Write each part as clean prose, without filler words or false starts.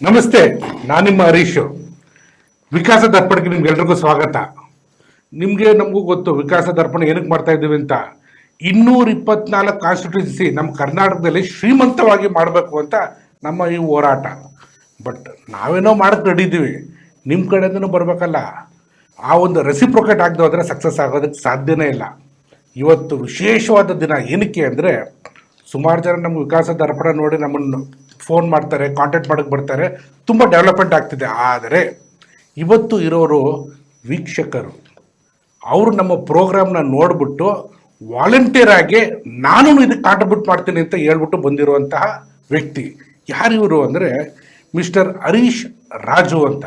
ನಮಸ್ತೆ, ನಾನು ನಿಮ್ಮ ಹರೀಶ್. ವಿಕಾಸ ದರ್ಪಣಕ್ಕೆ ನಿಮ್ಗೆಲ್ರಿಗೂ ಸ್ವಾಗತ. ನಿಮಗೆ ನಮಗೂ ಗೊತ್ತು ವಿಕಾಸ ದರ್ಪಣ ಏನಕ್ಕೆ ಮಾಡ್ತಾ ಇದ್ದೀವಿ ಅಂತ. 224 ಕಾನ್ಸ್ಟಿಟ್ಯೂನ್ಸಿ ನಮ್ಮ ಕರ್ನಾಟಕದಲ್ಲಿ ಶ್ರೀಮಂತವಾಗಿ ಮಾಡಬೇಕು ಅಂತ ನಮ್ಮ ಈ ಹೋರಾಟ. ಬಟ್ ನಾವೇನೋ ಮಾಡಕ್ಕೆ ರೆಡಿದ್ದೀವಿ, ನಿಮ್ಮ ಕಡೆಯಿಂದನೂ ಬರಬೇಕಲ್ಲ. ಆ ಒಂದು ರೆಸಿಪ್ರೊಕೇಟ್ ಆಗದೆ ಹೋದರೆ ಸಕ್ಸಸ್ ಆಗೋದಕ್ಕೆ ಸಾಧ್ಯನೇ ಇಲ್ಲ. ಇವತ್ತು ವಿಶೇಷವಾದ ದಿನ. ಏನಕ್ಕೆ ಅಂದರೆ, ಸುಮಾರು ಜನ ನಮ್ಮ ವಿಕಾಸ ದರ್ಪಣ ನೋಡಿ ನಮ್ಮನ್ನು ಫೋನ್ ಮಾಡ್ತಾರೆ, ಕಾಂಟ್ಯಾಕ್ಟ್ ಮಾಡೋಕ್ಕೆ ಬರ್ತಾರೆ, ತುಂಬ ಡೆವಲಪ್ಮೆಂಟ್ ಆಗ್ತಿದೆ. ಆದರೆ ಇವತ್ತು ಇರೋರು ವೀಕ್ಷಕರು. ಅವರು ನಮ್ಮ ಪ್ರೋಗ್ರಾಮ್ನ ನೋಡಿಬಿಟ್ಟು ವಾಲಂಟಿಯರ್ ಆಗಿ ನಾನು ಇದಕ್ಕೆ ಕಾಂಟ್ರಿಬ್ಯೂಟ್ ಮಾಡ್ತೀನಿ ಅಂತ ಹೇಳ್ಬಿಟ್ಟು ಬಂದಿರುವಂತಹ ವ್ಯಕ್ತಿ. ಯಾರಿವರು ಅಂದರೆ ಮಿಸ್ಟರ್ ಹರೀಶ್ ರಾಜು ಅಂತ.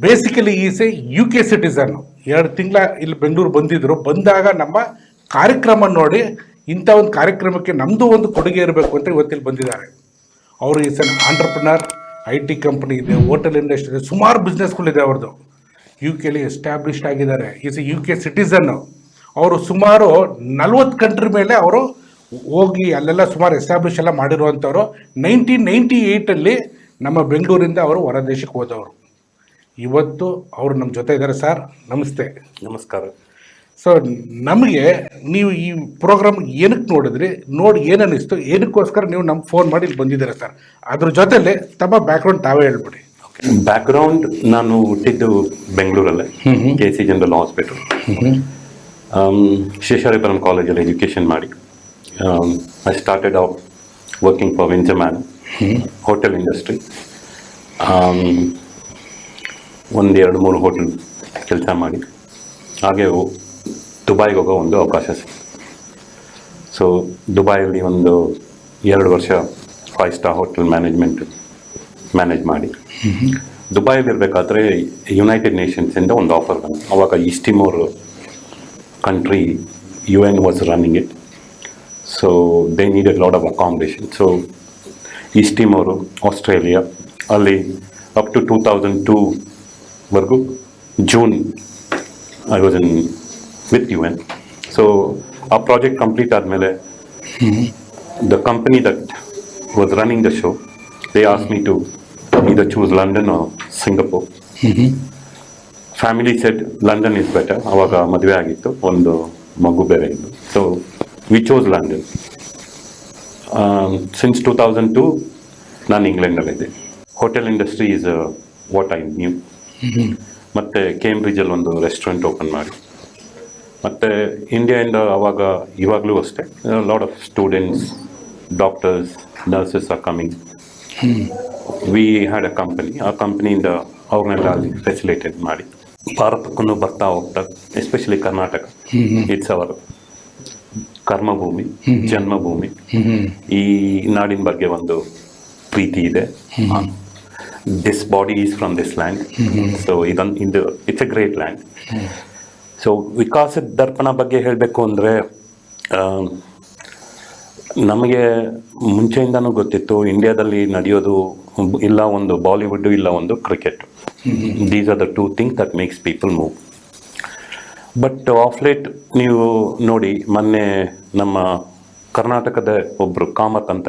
Basically is A UK ಸಿಟಿಸನ್ನು. 2 ತಿಂಗಳ ಇಲ್ಲಿ ಬೆಂಗಳೂರು ಬಂದಿದ್ದರು. ಬಂದಾಗ ನಮ್ಮ ಕಾರ್ಯಕ್ರಮ ನೋಡಿ ಇಂಥ ಒಂದು ಕಾರ್ಯಕ್ರಮಕ್ಕೆ ನಮ್ಮದು ಒಂದು ಕೊಡುಗೆ ಇರಬೇಕು ಅಂತ ಇವತ್ತಿಲ್ಲಿ ಬಂದಿದ್ದಾರೆ. ಅವರು is N entrepreneur. IT company ಇದೆ, ಹೋಟೆಲ್ ಇಂಡಸ್ಟ್ರಿ ಇದೆ, ಸುಮಾರು ಬಿಸ್ನೆಸ್ಗಳಿದೆ ಅವ್ರದ್ದು. UK ಎಸ್ಟಾಬ್ಲಿಷ್ಡ್ ಆಗಿದ್ದಾರೆ. Is A UK ಸಿಟಿಸನ್ನು. ಅವರು ಸುಮಾರು 40 ಕಂಟ್ರಿ ಮೇಲೆ ಅವರು ಹೋಗಿ ಅಲ್ಲೆಲ್ಲ ಸುಮಾರು ಎಸ್ಟಾಬ್ಲಿಷ್ ಎಲ್ಲ ಮಾಡಿರುವಂಥವ್ರು. 1998 ನಮ್ಮ ಬೆಂಗಳೂರಿಂದ ಅವರು ಹೊರ ದೇಶಕ್ಕೆ ಹೋದವರು. ಇವತ್ತು ಅವರು ನಮ್ಮ ಜೊತೆ ಇದ್ದಾರೆ. ಸರ್ ನಮಸ್ತೆ. ನಮಸ್ಕಾರ. ಸೊ ನಮಗೆ ನೀವು ಈ ಪ್ರೋಗ್ರಾಮ್ ಏನಕ್ಕೆ ನೋಡಿದ್ರಿ, ನೋಡಿ ಏನನ್ನಿಸ್ತು, ಏನಕ್ಕೋಸ್ಕರ ನೀವು ನಮ್ಗೆ ಫೋನ್ ಮಾಡಿ ಇಲ್ಲಿ ಬಂದಿದ್ದೀರಾ ಸರ್? ಅದ್ರ ಜೊತೆಲೆ ತಮ್ಮ ಬ್ಯಾಕ್ಗ್ರೌಂಡ್ ತಾವೇ ಹೇಳ್ಬಿಡಿ. ಬ್ಯಾಕ್ಗ್ರೌಂಡ್, ನಾನು ಹುಟ್ಟಿದ್ದು ಬೆಂಗಳೂರಲ್ಲೇ, KC ಜನರಲ್ ಹಾಸ್ಪಿಟಲ್, ಶೇಷಾರಿಪುರಂ ಕಾಲೇಜಲ್ಲಿ ಎಜುಕೇಷನ್ ಮಾಡಿ I started off working for Windsor Manor hotel industry. 1-2-3 hotel ಕೆಲಸ ಮಾಡಿ ಹಾಗೆ ದುಬೈಗೆ ಹೋಗೋ ಒಂದು ಅವಕಾಶ ಸಿಕ್ತು. ಸೊ ದುಬೈಯಲ್ಲಿ 2 ವರ್ಷ 5 ಸ್ಟಾರ್ ಹೋಟೆಲ್ ಮ್ಯಾನೇಜ್ ಮಾಡಿ ದುಬೈಲಿರಬೇಕಾದ್ರೆ ಯುನೈಟೆಡ್ ನೇಷನ್ಸಿಂದ ಒಂದು ಆಫರ್ ಬಂತು. ಅವಾಗ East Timor country UN was running it. So they needed lot of accommodation. So East Timor, Australia, ಅಲ್ಲಿ ಅಪ್ ಟು 2002ವರೆಗೂ June I was in with UN. So our project complete ಆದಮೇಲೆ the company that was running the show, they asked me to either choose London or Singapore. Family said London is better. ಆವಾಗ ಮದುವೆ ಆಗಿತ್ತು, ಒಂದು ಮಗು ಬೇರೆ ಇತ್ತು. So we chose London. Since 2002 ನಾನು ಇಂಗ್ಲೆಂಡಲ್ಲಿದ್ದೆ. Hotel industry is what I knew. ಮತ್ತು ಕೇಂಬ್ರಿಡ್ಜಲ್ಲಿ ಒಂದು ರೆಸ್ಟೋರೆಂಟ್ ಓಪನ್ ಮಾಡಿ, ಮತ್ತು ಇಂಡಿಯಾಯಿಂದ ಇವಾಗಲೂ ಅಷ್ಟೇ lot of students, doctors, nurses are coming. We had a company. ಆ ಕಂಪನಿಯಿಂದ ಅವ್ರನ್ನೆಲ್ಲ ಅಲ್ಲಿ ಫೆಸಿಲಿಟೇಟ್ ಮಾಡಿ ಭಾರತಕ್ಕೂ ಬರ್ತಾ ಹೋಗ್ತಾ, ಎಸ್ಪೆಷಲಿ ಕರ್ನಾಟಕ, ಇಟ್ಸ್ ಅವರ್ ಕರ್ಮಭೂಮಿ, ಜನ್ಮಭೂಮಿ. ಈ ನಾಡಿನ ಬಗ್ಗೆ ಒಂದು ಪ್ರೀತಿ ಇದೆ. This body is from this land. So it's a great land. So ವಿಕಾಸ ದರ್ಪಣ ಬಗ್ಗೆ ಹೇಳಬೇಕು ಅಂದರೆ, ನಮಗೆ ಮುಂಚೆಯಿಂದನೂ ಗೊತ್ತಿತ್ತು ಇಂಡಿಯಾದಲ್ಲಿ ನಡೆಯೋದು ಇಲ್ಲ ಒಂದು ಬಾಲಿವುಡ್, ಇಲ್ಲ ಒಂದು cricket. These are the 2 things that makes people move. But of late ನೀವು ನೋಡಿ, ಮೊನ್ನೆ ನಮ್ಮ ಕರ್ನಾಟಕದ ಒಬ್ಬರು ಕಾಮತ್ ಅಂತ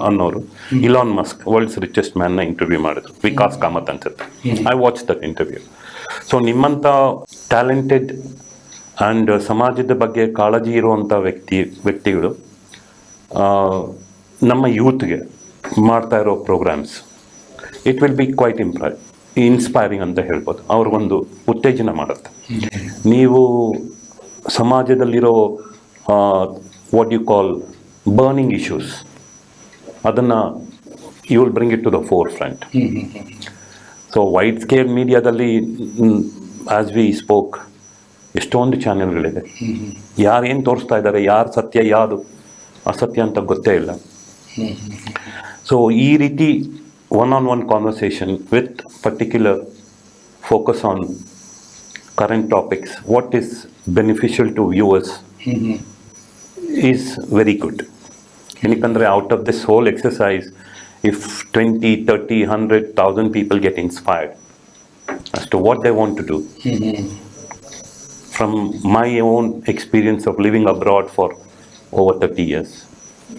ಅನ್ನೋರು ಇಲಾನ್ ಮಸ್ಕ್ ವರ್ಲ್ಡ್ಸ್ ರಿಚೆಸ್ಟ್ ಮ್ಯಾನ್ನ ಇಂಟರ್ವ್ಯೂ ಮಾಡಿದ್ರು, ವಿಕಾಸ್ ಕಾಮತ್ ಅನ್ಸುತ್ತೆ. I watch that interview. So ನಿಮ್ಮಂಥ ಟ್ಯಾಲೆಂಟೆಡ್ ಆ್ಯಂಡ್ ಸಮಾಜದ ಬಗ್ಗೆ ಕಾಳಜಿ ಇರುವಂಥ ವ್ಯಕ್ತಿಗಳು ನಮ್ಮ ಯೂತ್ಗೆ ಮಾಡ್ತಾ ಇರೋ programs, it will be quite inspiring ಅಂತ ಹೇಳ್ಬೋದು. ಅವ್ರಿಗೊಂದು ಉತ್ತೇಜನ ಮಾಡುತ್ತೆ. ನೀವು ಸಮಾಜದಲ್ಲಿರೋ what you call burning issues, ಅದನ್ನು you will bring it to the forefront. So wide scale ಮೀಡಿಯಾದಲ್ಲಿ ಆಸ್ ವಿ ಸ್ಪೋಕ್ ಎಷ್ಟೊಂದು ಚಾನೆಲ್ಗಳಿದೆ. ಯಾರೇನು ತೋರಿಸ್ತಾ ಇದ್ದಾರೆ, ಯಾರು ಸತ್ಯ ಯಾವುದು ಅಸತ್ಯ ಅಂತ ಗೊತ್ತೇ ಇಲ್ಲ. ಸೊ ಈ ರೀತಿ one-on-one conversation with particular focus on current topics, what is beneficial to viewers is very good. Yanikandre out of this whole exercise, if 20, 30, 100,000 people get inspired as to what they want to do, from my own experience of living abroad for over 30 years,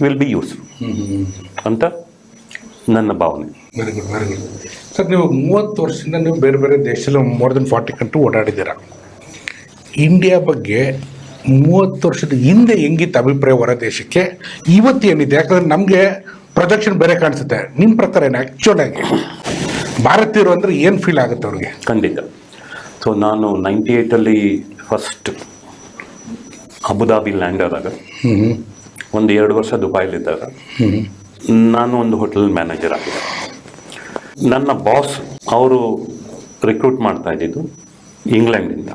will be useful. Anta ನನ್ನ ಭಾವನೆ. Very good, very good. Sir, ನೀವು 30 ವರ್ಷದಿಂದ ನೀವು ಬೇರೆ ಬೇರೆ ದೇಶದಲ್ಲಿ more than 40 country ಓಡಾಡಿದ್ದೀರ. India ಬಗ್ಗೆ 30 ವರ್ಷದ ಹಿಂದೆ ಹೆಂಗಿತ್ತು ಅಭಿಪ್ರಾಯ ಹೊರ ದೇಶಕ್ಕೆ, ಇವತ್ತು ಏನಿದೆ? ಯಾಕಂದ್ರೆ ನಮಗೆ ಪ್ರೊಜೆಕ್ಷನ್ ಬೇರೆ ಕಾಣಿಸುತ್ತೆ. ನಿಮ್ಮ ಪ್ರಕಾರ ಏನು ಆ್ಯಕ್ಚುಲ್ ಆಗಿ ಭಾರತೀಯರು ಅಂದರೆ ಏನು ಫೀಲ್ ಆಗುತ್ತೆ ಅವ್ರಿಗೆ? ಖಂಡಿತ. ಸೊ ನಾನು 98 ಫಸ್ಟ್ ಅಬುದಾಬಿ ಲ್ಯಾಂಡ್ ಆದಾಗ, ಒಂದು 2 ವರ್ಷ ದುಬೈಲಿದ್ದಾಗ ನಾನು ಒಂದು ಹೋಟೆಲ್ ಮ್ಯಾನೇಜರ್ ಆಗಿದ್ದೆ. ನನ್ನ ಬಾಸ್ ಅವರು ರಿಕ್ರೂಟ್ ಮಾಡ್ತಾ ಇದ್ದಿದ್ದು ಇಂಗ್ಲೆಂಡಿಂದ.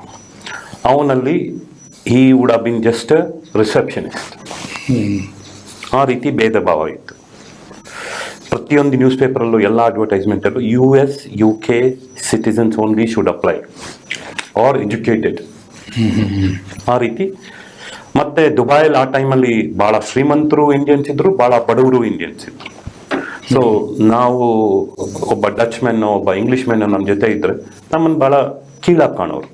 ಅವನಲ್ಲಿ ಈ would have been just receptionist. ಆ ರೀತಿ ಭೇದ ಭಾವ ಇತ್ತು. ಪ್ರತಿಯೊಂದು ನ್ಯೂಸ್ ಪೇಪರಲ್ಲೂ ಎಲ್ಲ ಅಡ್ವರ್ಟೈಸ್ಮೆಂಟಲ್ಲೂ US UK citizens only should apply are educated, ಆ ರೀತಿ. ಮತ್ತು ದುಬೈಲಿ ಆ ಟೈಮಲ್ಲಿ ಭಾಳ ಶ್ರೀಮಂತರು ಇಂಡಿಯನ್ಸ್ ಇದ್ದರು, ಭಾಳ ಬಡವರು ಇಂಡಿಯನ್ಸ್ ಇದ್ದರು. ಸೊ ನಾವು ಒಬ್ಬ ಡಚ್ ಮೆನ್, ಒಬ್ಬ ಇಂಗ್ಲೀಷ್ ಮೆನ್ ನಮ್ಮ ಜೊತೆ ಇದ್ದರೆ ನಮ್ಮನ್ನು ಭಾಳ ಕೀಳಾಗಿ ಕಾಣೋರು.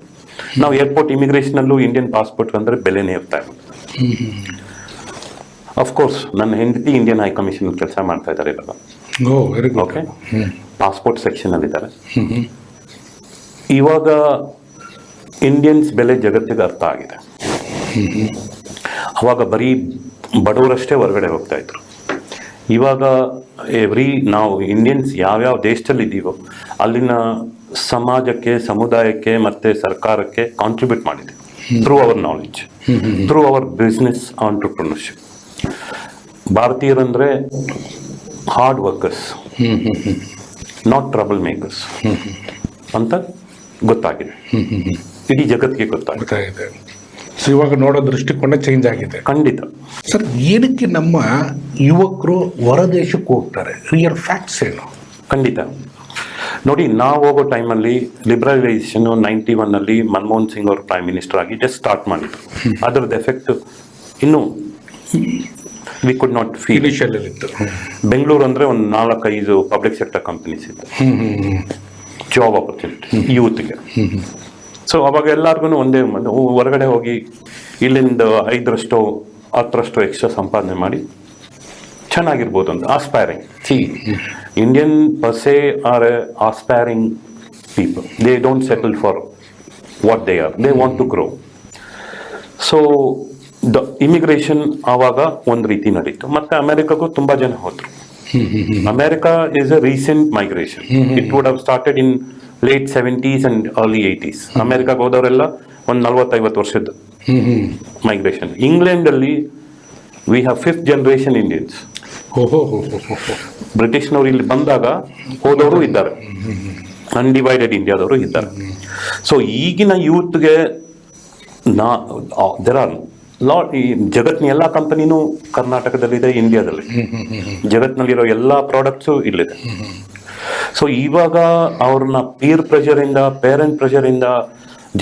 ನಾವು ಏರ್ಪೋರ್ಟ್ ಇಮಿಗ್ರೇಷನಲ್ಲೂ ಇಂಡಿಯನ್ ಪಾಸ್ಪೋರ್ಟ್ ಅಂದರೆ ಬೆಲೆನೇ ಇರ್ತಾ ಇತ್ತು. ಅಫ್ಕೋರ್ಸ್ ನನ್ನ ಹೆಂಡತಿ ಇಂಡಿಯನ್ ಹೈ ಕಮಿಷನ್ ಕೆಲಸ ಮಾಡ್ತಾ ಇದ್ದಾರೆ ಇವಾಗ. Very good. ಓಕೆ, ಪಾಸ್ಪೋರ್ಟ್ ಸೆಕ್ಷನಲ್ಲಿದ್ದಾರೆ. ಇವಾಗ ಇಂಡಿಯನ್ಸ್ ಬೆಲೆ ಜಗತ್ತಿಗೆ ಅರ್ಥ ಆಗಿದೆ. ಅವಾಗ ಬರೀ ಬಡವರಷ್ಟೇ ಹೊರಗಡೆ ಹೋಗ್ತಾ ಇದ್ರು. ಇವಾಗ ನಾವು ಇಂಡಿಯನ್ಸ್ ಯಾವ್ಯಾವ ದೇಶದಲ್ಲಿ ಇದ್ದೀವೋ ಅಲ್ಲಿನ ಸಮಾಜಕ್ಕೆ, ಸಮುದಾಯಕ್ಕೆ ಮತ್ತು ಸರ್ಕಾರಕ್ಕೆ ಕಾಂಟ್ರಿಬ್ಯೂಟ್ ಮಾಡಿದೆ through our knowledge, through our business entrepreneurship. ಭಾರತೀಯರಂದರೆ hard workers, not trouble makers ಅಂತ ಗೊತ್ತಾಗಿದೆ. ಇಡೀ ಜಗತ್ತಿಗೆ ಗೊತ್ತಾಗಿದೆ. ಸೊ ಇವಾಗ ನೋಡೋ ದೃಷ್ಟಿಕೋನ ಚೇಂಜ್ ಆಗಿದೆ. ಖಂಡಿತ. ಸರ್, ಏನಕ್ಕೆ ನಮ್ಮ ಯುವಕರು ಹೊರ ದೇಶಕ್ಕೆ ಹೋಗ್ತಾರೆ? ರಿಯಲ್ ಫ್ಯಾಕ್ಟ್ಸ್ ಏನು? ಖಂಡಿತ. ನೋಡಿ, ನಾವು ಹೋಗೋ ಟೈಮಲ್ಲಿ ಲಿಬ್ರಲೈಸೇಷನ್ 91 ಮನಮೋಹನ್ ಸಿಂಗ್ ಅವರು ಪ್ರೈಮ್ ಮಿನಿಸ್ಟರ್ ಆಗಿ ಜಸ್ಟ್ ಸ್ಟಾರ್ಟ್ ಮಾಡಿದ್ರು. ಅದರದ್ದು ಎಫೆಕ್ಟ್ ಇನ್ನೂ ವಿ ಕುಡ್ ನಾಟ್ ಫೀಲ್. ಇತ್ತು. ಬೆಂಗಳೂರು ಅಂದರೆ ಒಂದು 4-5 ಪಬ್ಲಿಕ್ ಸೆಕ್ಟರ್ ಕಂಪನೀಸ್ ಇತ್ತು, ಜಾಬ್ ಆಪರ್ಚುನಿಟಿ ಯೂತ್ಗೆ. ಸೊ ಅವಾಗ ಎಲ್ಲರಿಗೂ ಒಂದೇ ಹೊರಗಡೆ ಹೋಗಿ ಇಲ್ಲಿಂದ 5ರಷ್ಟು 10ರಷ್ಟು ಎಕ್ಸ್ಟ್ರಾ ಸಂಪಾದನೆ ಮಾಡಿ ಚೆನ್ನಾಗಿರ್ಬೋದು ಅಂತ aspiring. Indian per se are aspiring people. They don't settle for what they are, they want to grow. So the immigration ಆವಾಗ ಒಂದು ರೀತಿ ನಡೀತು. ಮತ್ತು ಅಮೆರಿಕಾಗೂ ತುಂಬ ಜನ ಹೋದರು. America is a recent migration. It would have started in late 70s and early 80s. ಅಮೆರಿಕಾಗೆ ಹೋದವರೆಲ್ಲ ಒಂದು 40-50 ವರ್ಷದ ಮೈಗ್ರೇಷನ್. ಇಂಗ್ಲೆಂಡಲ್ಲಿ we have 5th generation Indians. ಬ್ರಿಟಿಷ್ನವ್ರು ಇಲ್ಲಿ ಬಂದಾಗ ಹೋದವರು ಇದ್ದಾರೆ, ಅನ್ಡಿವೈಡೆಡ್ ಇಂಡಿಯಾದವರು ಇದ್ದಾರೆ. ಸೊ ಈಗಿನ ಯೂತ್ಗೆ ದೆರ್ ಆರ್ ಲಾಟ್. ಈ ಜಗತ್ತಿನ ಎಲ್ಲ ಕಂಪನಿನೂ ಕರ್ನಾಟಕದಲ್ಲಿದೆ, ಇಂಡಿಯಾದಲ್ಲಿ. ಜಗತ್ತಿನಲ್ಲಿರೋ ಎಲ್ಲ ಪ್ರಾಡಕ್ಟ್ಸು ಇಲ್ಲಿದೆ. ಸೊ ಇವಾಗ ಅವ್ರನ್ನ ಪೀರ್ ಪ್ರೆಷರಿಂದ, ಪೇರೆಂಟ್ ಪ್ರೆಷರಿಂದ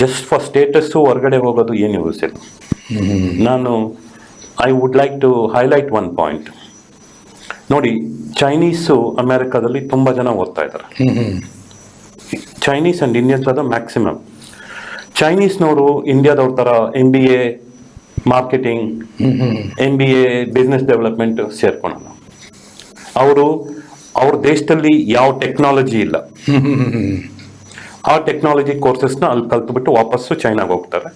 ಜಸ್ಟ್ ಫಾರ್ ಸ್ಟೇಟಸ್ಸು ಹೊರಗಡೆ ಹೋಗೋದು ಏನು ಯೂಸ್ ಇಲ್ಲ. ನಾನು I would like to highlight one point. ನೋಡಿ, ಚೈನೀಸು ಅಮೆರಿಕಾದಲ್ಲಿ ತುಂಬ ಜನ ಓದ್ತಾ ಇದ್ದಾರೆ. ಚೈನೀಸ್ ಆ್ಯಂಡ್ ಇಂಡಿಯನ್ಸ್ ಆದ ಮ್ಯಾಕ್ಸಿಮಮ್. ಚೈನೀಸ್ನವರು ಇಂಡಿಯಾದವ್ರ ಥರ MBA marketing, MBA business development ಸೇರ್ಕೊಳಲ್ಲ. ಅವ್ರ ದೇಶದಲ್ಲಿ ಯಾವ ಟೆಕ್ನಾಲಜಿ ಇಲ್ಲ, ಆ ಟೆಕ್ನಾಲಜಿ ಕೋರ್ಸಸ್ನ ಅಲ್ಲಿ ಕಲ್ತ್ಬಿಟ್ಟು ವಾಪಸ್ಸು ಚೈನಾಗೆ ಹೋಗ್ತಾರೆ,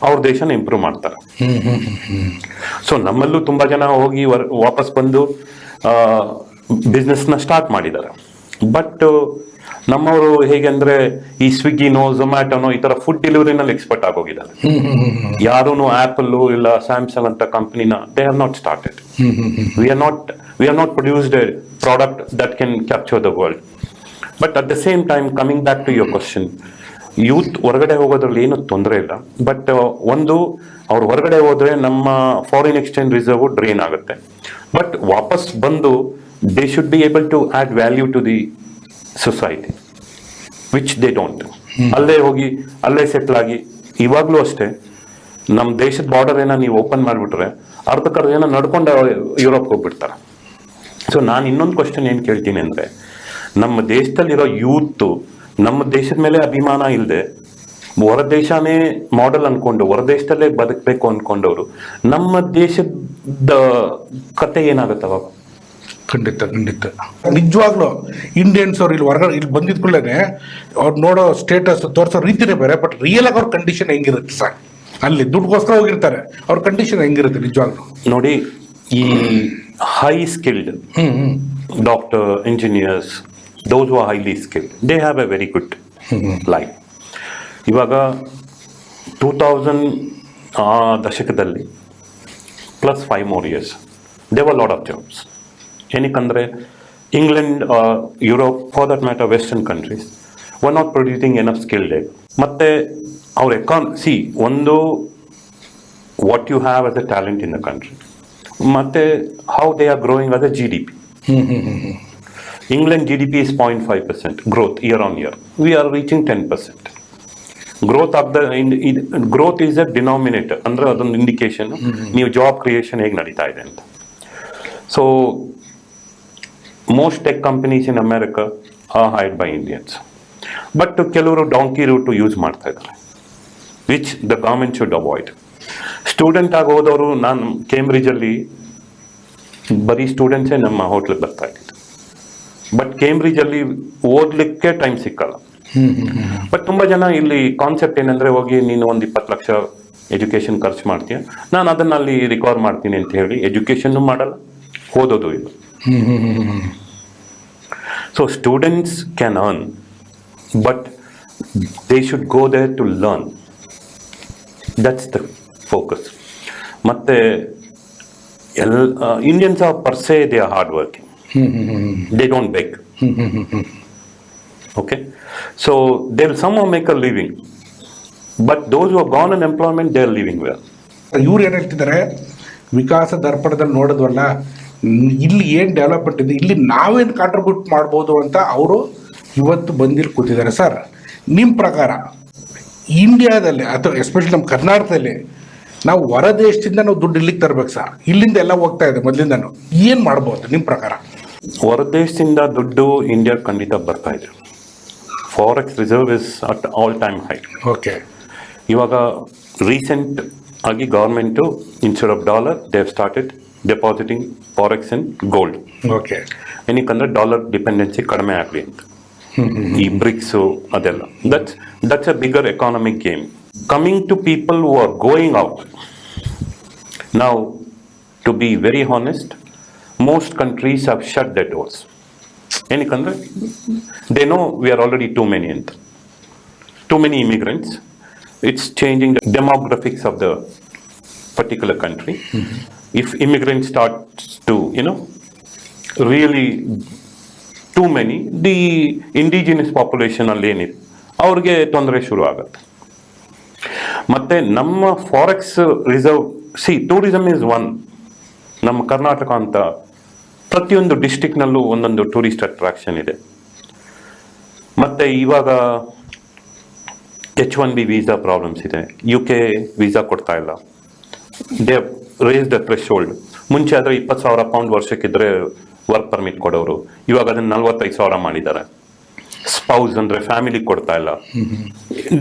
ಅವ್ರ ದೇಶನ ಇಂಪ್ರೂವ್ ಮಾಡ್ತಾರೆ. ಸೊ ನಮ್ಮಲ್ಲೂ ತುಂಬ ಜನ ಹೋಗಿ ವಾಪಸ್ ಬಂದು ಬಿಸ್ನೆಸ್ನ ಸ್ಟಾರ್ಟ್ ಮಾಡಿದ್ದಾರೆ. ಬಟ್ ನಮ್ಮವರು ಹೇಗೆ ಅಂದರೆ ಈ ಸ್ವಿಗ್ಗಿನೋ ಝೊಮ್ಯಾಟೊನೋ ಈ ಥರ ಫುಡ್ ಡೆಲಿವರಿನಲ್ಲಿ ಎಕ್ಸ್ಪರ್ಟ್ ಆಗೋಗಿದ್ದಾರೆ. ಯಾರೂ ಆ್ಯಪಲ್ಲು ಇಲ್ಲ ಸ್ಯಾಮ್ಸಂಗ್ ಅಂತ ಕಂಪ್ನಿನ they have not started. We are not produced a product that can capture the world. But at the same time, coming back to your question, youth ಹೊರಗಡೆ ಹೋಗೋದ್ರಲ್ಲಿ ಏನೂ ತೊಂದರೆ ಇಲ್ಲ. ಬಟ್ ಒಂದು, ಅವ್ರು ಹೊರಗಡೆ ಹೋದರೆ ನಮ್ಮ ಫಾರಿನ್ ಎಕ್ಸ್ಚೇಂಜ್ ರಿಸರ್ವ್ ಡ್ರೈನ್ ಆಗುತ್ತೆ. ಬಟ್ ವಾಪಸ್ ಬಂದು they should be able to add value to the society, which they don't. ಅಲ್ಲೇ ಹೋಗಿ ಅಲ್ಲೇ ಸೆಟ್ಲ್ ಆಗಿ, ಇವಾಗಲೂ ಅಷ್ಟೇ ನಮ್ಮ ದೇಶದ ಬಾರ್ಡರ್ ಏನೋ ನೀವು ಓಪನ್ ಮಾಡಿಬಿಟ್ರೆ ಅರ್ಧಕ್ಕರ್ಧ ಏನೋ ನಡ್ಕೊಂಡು ಯುರೋಪ್ಗೆ ಹೋಗ್ಬಿಡ್ತಾರೆ. ಸೊ ನಾನು ಇನ್ನೊಂದು ಕ್ವಶನ್ ಏನು ಕೇಳ್ತೀನಿ ಅಂದರೆ, ನಮ್ಮ ದೇಶದಲ್ಲಿರೋ ಯೂತ್ತು ನಮ್ಮ ದೇಶದ ಮೇಲೆ ಅಭಿಮಾನ ಇಲ್ಲದೆ ಹೊರ ದೇಶನೇ ಮಾಡೆಲ್ ಅಂದ್ಕೊಂಡು ಹೊರ ದೇಶದಲ್ಲೇ ಬದುಕಬೇಕು ಅಂದ್ಕೊಂಡವರು ನಮ್ಮ ದೇಶದ ಕತೆ ಏನಾಗುತ್ತೆ ಅವಾಗ? ಖಂಡಿತ ಖಂಡಿತ ನಿಜವಾಗ್ಲೂ ಇಂಡಿಯನ್ಸ್ ಅವ್ರು ಇಲ್ಲಿ ಹೊರಗಡೆ ಇಲ್ಲಿ ಬಂದಿದ್ ಕೂಡಲೇ ಅವ್ರು ನೋಡೋ ಸ್ಟೇಟಸ್ ತೋರಿಸೋ ರೀತಿನೇ ಬೇರೆ, ಬಟ್ ರಿಯಲ್ ಆಗಿ ಅವ್ರ ಕಂಡೀಷನ್ ಹೆಂಗಿರುತ್ತೆ ಸರ್, ಅಲ್ಲಿ ದುಡ್ಡುಗೋಸ್ಕರ ಹೋಗಿರ್ತಾರೆ, ಅವ್ರ ಕಂಡೀಷನ್ ಹೆಂಗಿರುತ್ತೆ ನಿಜವಾಗ್ಲೂ. ನೋಡಿ, ಈ high skilled doctor, engineers, those who are highly skilled, they have a very good life. ಇವಾಗ 2000 ಆ ದಶಕದಲ್ಲಿ plus 5 more years there were a lot of jobs. ಏನಕ್ಕಂದರೆ England, Europe, for that matter western countries were not producing enough skilled labour. ಮತ್ತು ಅವ್ರ ಒಂದು what you have as a talent in the country, ಮತ್ತು how they are growing as a GDP. England GDP is 0.5% growth year on year. We are reaching 10%. Growth is a denominator. ಅಂದ್ರೆ ಅದೊಂದು indication ನೀವು job creation ಹೇಗೆ ನಡೀತಾ ಇದೆ ಅಂತ. So most tech companies in America are hired by Indians. But ಕೆಲವರು donkey route use ಮಾಡ್ತಾ ಇದ್ದಾರೆ, which the government should avoid. Student ಆಗಿ ಹೋದವರು, ನಾನು ಕೇಂಬ್ರಿಡ್ಜಲ್ಲಿ ಬರೀ ಸ್ಟೂಡೆಂಟ್ಸೇ ನಮ್ಮ ಹೋಟ್ಲಿಗೆ ಬರ್ತಾ ಇದ್ದಿದ್ದು, ಬಟ್ ಕೇಂಬ್ರಿಡ್ಜಲ್ಲಿ ಓದಲಿಕ್ಕೆ ಟೈಮ್ ಸಿಕ್ಕಲ್ಲ. ಬಟ್ ತುಂಬ ಜನ ಇಲ್ಲಿ ಕಾನ್ಸೆಪ್ಟ್ ಏನಂದರೆ, ಹೋಗಿ ನೀನು ಒಂದು 20 ಲಕ್ಷ ಎಜುಕೇಷನ್ ಖರ್ಚು ಮಾಡ್ತೀಯ, ನಾನು ಅದನ್ನು ಅಲ್ಲಿ ರಿಕವರ್ ಮಾಡ್ತೀನಿ ಅಂತ ಹೇಳಿ ಎಜುಕೇಷನ್ನು ಮಾಡಲ್ಲ, ಓದೋದು ಇಲ್ಲ. So students can earn, but they should go there to learn. That's the focus. ಮತ್ತು Indians are per se they are hard working, they don't beg. Okay, so they'll somehow make a living, but those who have gone on employment, they're living well. ಇವ್ರು ಏನು ಹೇಳ್ತಿದ್ದಾರೆ, ವಿಕಾಸ ದರ್ಪಣದಲ್ಲಿ ನೋಡಿದ್ವಲ್ಲ, ಇಲ್ಲಿ ಏನು development ಇದೆ, ಇಲ್ಲಿ ನಾವೇನು ಕಾಂಟ್ರಿಬ್ಯೂಟ್ ಮಾಡ್ಬೋದು ಅಂತ ಅವರು ಇವತ್ತು ಬಂದಿಲ್ಲಿ ಕೂತಿದ್ದಾರೆ. ಸರ್, ನಿಮ್ಮ ಪ್ರಕಾರ ಇಂಡಿಯಾದಲ್ಲಿ ಅಥವಾ ಎಸ್ಪೆಷಲಿ ನಮ್ಮ ಕರ್ನಾಟಕದಲ್ಲಿ ನಾವು ಹೊರ ದೇಶದಿಂದ ನಾವು ದುಡ್ಡು ಇಲ್ಲಿಗೆ ತರಬೇಕು ಸರ್, ಇಲ್ಲಿಂದ ಎಲ್ಲ ಹೋಗ್ತಾ ಇದೆ ಮೊದಲಿಂದನೂ, ಏನು ಮಾಡ್ಬೋದು ನಿಮ್ಮ ಪ್ರಕಾರ? ಹೊರ ದೇಶದಿಂದ ದುಡ್ಡು ಇಂಡಿಯಾ ಖಂಡಿತ ಬರ್ತಾ ಇದೆ. Forex reserve is at all time high. Okay. ಇವಾಗ ರೀಸೆಂಟ್ ಆಗಿ government instead of dollar they have started depositing forex in gold. Okay. ಏನಕ್ಕಂದ್ರೆ ಡಾಲರ್ ಡಿಪೆಂಡೆನ್ಸಿ ಕಡಿಮೆ ಆಗಲಿ ಅಂತ. ಈ ಬ್ರಿಕ್ಸು ಅದೆಲ್ಲ, that's a bigger economic game. Coming to people who are going out now, to be very honest, most countries have shut their doors. ಏನಕ್ಕಂದ್ರೆ they know we are already too many immigrants. It's changing the demographics of the particular country. If immigrants starts to really too many, the indigenous population ಅಲ್ಲಿ ಏನಿದೆ ಅವ್ರಿಗೆ ತೊಂದರೆ ಶುರು ಆಗುತ್ತೆ. ಮತ್ತೆ ನಮ್ಮ forex reserve, tourism is one. ನಮ್ಮ ಕರ್ನಾಟಕ ಅಂತ ಪ್ರತಿಯೊಂದು ಡಿಸ್ಟಿಕ್ನಲ್ಲೂ ಒಂದೊಂದು ಟೂರಿಸ್ಟ್ ಅಟ್ರಾಕ್ಷನ್ ಇದೆ. ಮತ್ತು ಇವಾಗ H1B ವೀಸಾ ಪ್ರಾಬ್ಲಮ್ಸ್ ಇದೆ, UK ವೀಸಾ ಕೊಡ್ತಾ ಇಲ್ಲ. They raise the threshold. ಮುಂಚೆ ಆದರೆ 20,000 ಪೌಂಡ್ ವರ್ಷಕ್ಕಿದ್ರೆ ವರ್ಕ್ ಪರ್ಮಿಟ್ ಕೊಡೋರು, ಇವಾಗ ಅದನ್ನು 45,000 ಮಾಡಿದ್ದಾರೆ. ಸ್ಪೌಸ್ ಅಂದರೆ ಫ್ಯಾಮಿಲಿ ಕೊಡ್ತಾ ಇಲ್ಲ.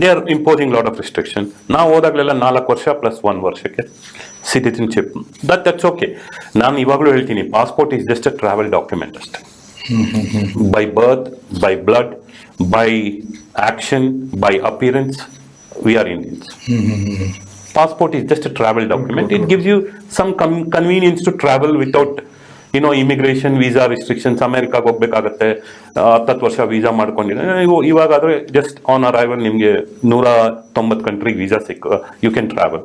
They are imposing lot of restriction. ನಾವು ಹೋದಾಗಲೆಲ್ಲ 4 ವರ್ಷ ಪ್ಲಸ್ 1 ವರ್ಷಕ್ಕೆ ಸಿಟಿಜನ್ಶಿಪ್. That's okay. ನಾನು ಇವಾಗಲೂ ಹೇಳ್ತೀನಿ, passport is just a travel document ಅಷ್ಟೇ. By birth, by blood, by action, by appearance, we are Indians. Passport is just a travel document. It gives you some convenience to travel without immigration, visa restrictions. ಅಮೆರಿಕಾಗೆ ಹೋಗ್ಬೇಕಾಗತ್ತೆ, 10 ವರ್ಷ visa ಮಾಡ್ಕೊಂಡಿದ್ರೆ. ಇವಾಗಾದರೆ just on arrival ನಿಮಗೆ 190 ಕಂಟ್ರಿಗೆ visa you can travel.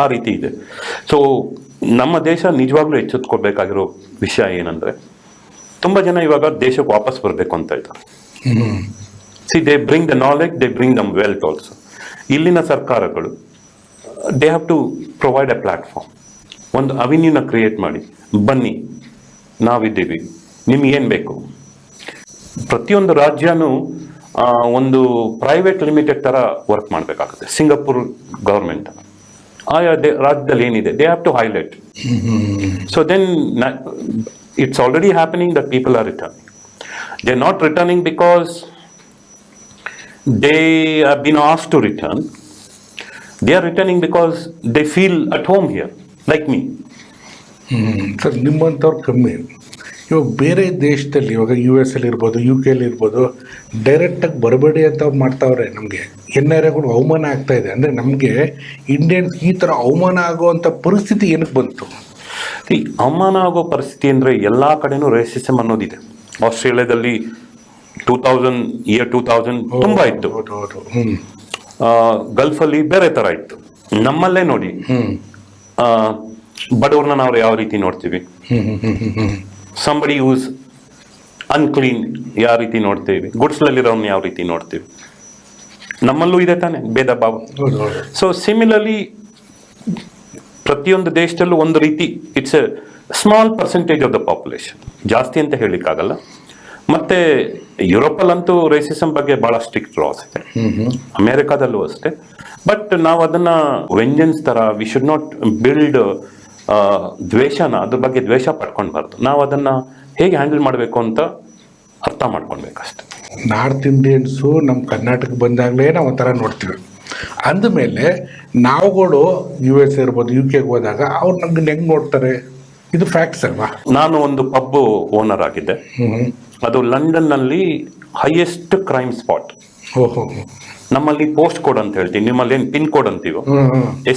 ಆ ರೀತಿ ಇದೆ. So ನಮ್ಮ ದೇಶ ನಿಜವಾಗ್ಲೂ ಎಚ್ಚೆತ್ಕೊಳ್ಬೇಕಾಗಿರೋ ವಿಷಯ ಏನಂದರೆ, ತುಂಬ ಜನ ಇವಾಗ ದೇಶಕ್ಕೆ ವಾಪಸ್ ಬರಬೇಕು ಅಂತ ಇದ್ದಾರೆ. They bring the knowledge, they bring them wealth also. ಇಲ್ಲಿನ ಸರ್ಕಾರಗಳು they have to provide a platform, ಒಂದು ಅವೆನ್ಯೂನ ಕ್ರಿಯೇಟ್ ಮಾಡಿ, ಬನ್ನಿ ನಾವಿದ್ದೀವಿ, ನಿಮ್ಗೇನು ಬೇಕು. ಪ್ರತಿಯೊಂದು ರಾಜ್ಯನೂ ಒಂದು ಪ್ರೈವೇಟ್ ಲಿಮಿಟೆಡ್ ಥರ ವರ್ಕ್ ಮಾಡಬೇಕಾಗುತ್ತೆ. ಸಿಂಗಾಪುರ್ ಗೌರ್ಮೆಂಟ್ ಆಯಾ ರಾಜ್ಯದಲ್ಲಿ ಏನಿದೆ, they have to highlight. So then it's already happening that people are returning. They are not returning because they have been asked to return. They are returning because they feel at home here, like me. Sir, ನಿಮ್ಮಂಥವ್ರು ಕಮ್ಮಿ. ಇವಾಗ ಬೇರೆ ದೇಶದಲ್ಲಿ ಇವಾಗ US ಅಲ್ಲಿ ಇರ್ಬೋದು, UK ಅಲ್ಲಿ ಇರ್ಬೋದು, ಡೈರೆಕ್ಟಾಗಿ ಬರಬೇಡಿ ಅಂತ ಮಾಡ್ತಾವ್ರೆ. ನಮಗೆ NRIಗಳು ಅವಮಾನ ಆಗ್ತಾ ಇದೆ. ಅಂದರೆ ನಮಗೆ ಇಂಡಿಯನ್ಸ್ ಈ ಥರ ಅವಮಾನ ಆಗುವಂಥ ಪರಿಸ್ಥಿತಿ ಏನಕ್ಕೆ ಬಂತು? ಈ ಅವಮಾನ ಆಗೋ ಪರಿಸ್ಥಿತಿ ಅಂದರೆ ಎಲ್ಲ ಕಡೆನೂ ರೇಸಿಸಮ್ ಅನ್ನೋದಿದೆ. ಆಸ್ಟ್ರೇಲಿಯಾದಲ್ಲಿ 2000 ತುಂಬ ಇತ್ತು. ಹೌದು ಹೌದು. ಗಲ್ಫಲ್ಲಿ ಬೇರೆ ಥರ ಇತ್ತು. ನಮ್ಮಲ್ಲೇ ನೋಡಿ, ಬಡವ್ರನ್ನ ನಾವು ಯಾವ ರೀತಿ ನೋಡ್ತೀವಿ, ಸಂಬಡಿ ಯೂಸ್ ಅನ್ಕ್ಲೀನ್ ಯಾವ ರೀತಿ ನೋಡ್ತೀವಿ, ಗುಡ್ಸ್ಲಲ್ಲಿರೋನ್ನ ಯಾವ ರೀತಿ ನೋಡ್ತೀವಿ. ನಮ್ಮಲ್ಲೂ ಇದೆ ತಾನೆ ಭೇದ ಭಾವ. ಹೌದು ಹೌದು. ಸೊ ಸಿಮಿಲರ್ಲಿ ಪ್ರತಿಯೊಂದು ದೇಶದಲ್ಲೂ ಒಂದು ರೀತಿ, it's A small percentage of the population, ಜಾಸ್ತಿ ಅಂತ ಹೇಳಿಕ್ಕಾಗಲ್ಲ. ಮತ್ತೆ ಯುರೋಪಲ್ಲಂತೂ ರೇಸಿಸಮ್ ಬಗ್ಗೆ ಬಹಳ ಸ್ಟ್ರಿಕ್ಟ್ ಲಾಸ್ ಇದೆ, ಅಮೆರಿಕಾದಲ್ಲೂ ಅಷ್ಟೇ. ಬಟ್ ನಾವು ಅದನ್ನ ವೆಂಜನ್ಸ್ ತರ, ವಿ ಶುಡ್ ನಾಟ್ ಬಿಲ್ಡ್ ದ್ವೇಷನ, ಅದ್ರ ಬಗ್ಗೆ ದ್ವೇಷ ಪಡ್ಕೊಳ್ಬಾರ್ದು. ನಾವು ಅದನ್ನ ಹೇಗೆ ಹ್ಯಾಂಡಲ್ ಮಾಡಬೇಕು ಅಂತ ಅರ್ಥ ಮಾಡ್ಕೊಳ್ಬೇಕಷ್ಟೆ. ನಾರ್ತ್ ಇಂಡಿಯನ್ಸು ನಮ್ಮ ಕರ್ನಾಟಕಕ್ಕೆ ಬಂದಾಗಲೇ ನಾವು ಒಂಥರ ನೋಡ್ತೀವಿ. ಅಂದಮೇಲೆ ನಾವುಗಳು US ಇರ್ಬೋದು, UKಗೆ ಹೋದಾಗ ಅವ್ರು ನಮ್ಗೆ ಹೆಂಗೆ ನೋಡ್ತಾರೆ? ಇದು ಫ್ಯಾಕ್ಟ್ಸ್ ಅಲ್ವಾ? ನಾನು ಒಂದು ಪಬ್ ಓನರ್ ಆಗಿದ್ದೆ. ಅದು ಲಂಡನ್ನಲ್ಲಿ ಹೈಯೆಸ್ಟ್ ಕ್ರೈಮ್ ಸ್ಪಾಟ್. ಓಹೋ. ನಮ್ಮಲ್ಲಿ ಪೋಸ್ಟ್ ಕೋಡ್ ಅಂತ ಹೇಳ್ತೀವಿ, ನಿಮ್ಮಲ್ಲಿ ಏನು ಪಿನ್ ಕೋಡ್ ಅಂತೀವೋ,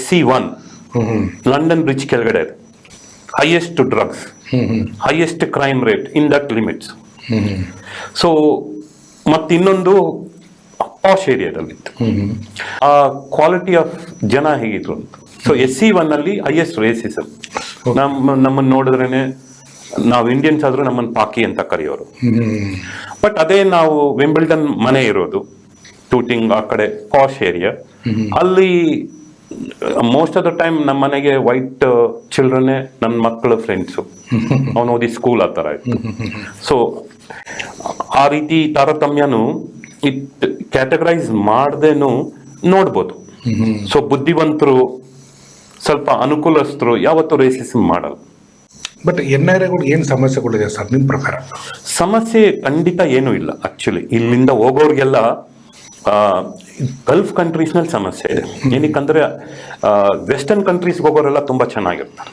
SC1 ಲಂಡನ್ ಬ್ರಿಡ್ಜ್ ಕೆಳಗಡೆ ಇದೆ. Highest drugs, highest crime rate in that limits. So ಮತ್ತೆ ಇನ್ನೊಂದು ಪಾಶ್ ಏರಿಯಾದಲ್ಲಿತ್ತು. ಆ ಕ್ವಾಲಿಟಿ ಆಫ್ ಜನ ಹೇಗಿದ್ರು ಅಂತ. ಸೊ SC1 ಅಲ್ಲಿ ಹೈಯೆಸ್ಟ್ ರೇಸಿಸಮ್. ನಮ್ಮನ್ನು ನೋಡಿದ್ರೇನೆ, ನಾವು ಇಂಡಿಯನ್ಸ್ ಆದ್ರೂ ನಮ್ಮನ್ನು ಪಾಕಿ ಅಂತ ಕರೆಯೋರು. ಬಟ್ ಅದೇ ನಾವು ವಿಂಬಲ್ಡನ್ ಮನೆ ಇರೋದು, ಟೂಟಿಂಗ್ ಆ ಕಡೆ ಪಾಶ್ ಏರಿಯಾ, ಅಲ್ಲಿ ಮೋಸ್ಟ್ ಆಫ್ ದ ಟೈಮ್ ನಮ್ಮ ಮನೆಗೆ ವೈಟ್ ಚಿಲ್ಡ್ರನ್ನೇ ನನ್ನ ಮಕ್ಕಳ ಫ್ರೆಂಡ್ಸು. ಅವನು ಓದಿ ಸ್ಕೂಲ್ ಆ ಥರ ಇತ್ತು. ಸೊ ಆ ರೀತಿ ತಾರತಮ್ಯನು ಇಟ್ ಕ್ಯಾಟಗರೈಸ್ ಮಾಡ್ದೇನು ನೋಡ್ಬೋದು. ಸೊ ಬುದ್ಧಿವಂತರು, ಸ್ವಲ್ಪ ಅನುಕೂಲಸ್ಥರು ಯಾವತ್ತೂ ರೇಸಿಸಮ್ ಮಾಡಲ್ಲ. ಬಟ್ NRIಗಳು ಏನು ಸಮಸ್ಯೆಗಳಿದೆ ಸರ್ ನಿಮ್ಮ ಪ್ರಕಾರ? ಸಮಸ್ಯೆ ಖಂಡಿತ ಏನೂ ಇಲ್ಲ. ಆಕ್ಚುಲಿ ಇಲ್ಲಿಂದ ಹೋಗೋರಿಗೆಲ್ಲ ಗಲ್ಫ್ ಕಂಟ್ರೀಸ್ನಲ್ಲಿ ಸಮಸ್ಯೆ ಇದೆ. ಏನಕ್ಕಂದ್ರೆ ವೆಸ್ಟರ್ನ್ ಕಂಟ್ರೀಸ್ಗೆ ಹೋಗೋರೆಲ್ಲ ತುಂಬಾ ಚೆನ್ನಾಗಿರ್ತಾರೆ,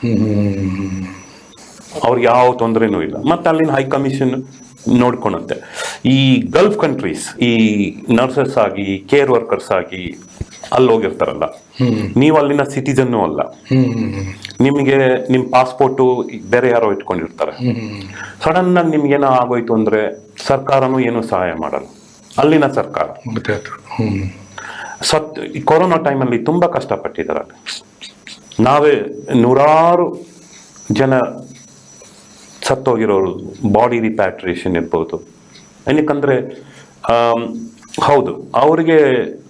ಅವ್ರಿಗೆ ಯಾವ ತೊಂದರೆನೂ ಇಲ್ಲ. ಮತ್ತೆ ಅಲ್ಲಿನ ಹೈ ಕಮಿಷನ್ ನೋಡ್ಕೊಳುತ್ತೆ. ಈ ಗಲ್ಫ್ ಕಂಟ್ರೀಸ್, ಈ ನರ್ಸಸ್ ಆಗಿ, ಕೇರ್ ವರ್ಕರ್ಸ್ ಆಗಿ ಅಲ್ಲಿ ಹೋಗಿರ್ತಾರಲ್ಲ, ನೀವು ಅಲ್ಲಿನ ಸಿಟಿಸನ್ನು ಅಲ್ಲ, ನಿಮಗೆ ನಿಮ್ಮ ಪಾಸ್ಪೋರ್ಟು ಬೇರೆ ಯಾರೋ ಇಟ್ಕೊಂಡಿರ್ತಾರೆ. ಸಡನ್ ಆಗಿ ನಿಮ್ಗೇನೋ ಆಗೋಯ್ತು ಅಂದ್ರೆ ಸರ್ಕಾರನೂ ಏನೂ ಸಹಾಯ ಮಾಡಲ್ಲ, ಅಲ್ಲಿನ ಸರ್ಕಾರ. ಈ ಕೊರೋನಾ ಟೈಮಲ್ಲಿ ತುಂಬಾ ಕಷ್ಟಪಟ್ಟಿದ್ದಾರೆ. ನಾವೇ ನೂರಾರು ಜನ ಸತ್ತೋಗಿರೋರು, ಬಾಡಿ ರಿಪ್ಯಾಟ್ರಿಯೇಷನ್ ಇರ್ಬೋದು. ಏನಕ್ಕಂದ್ರೆ ಹೌದು, ಅವರಿಗೆ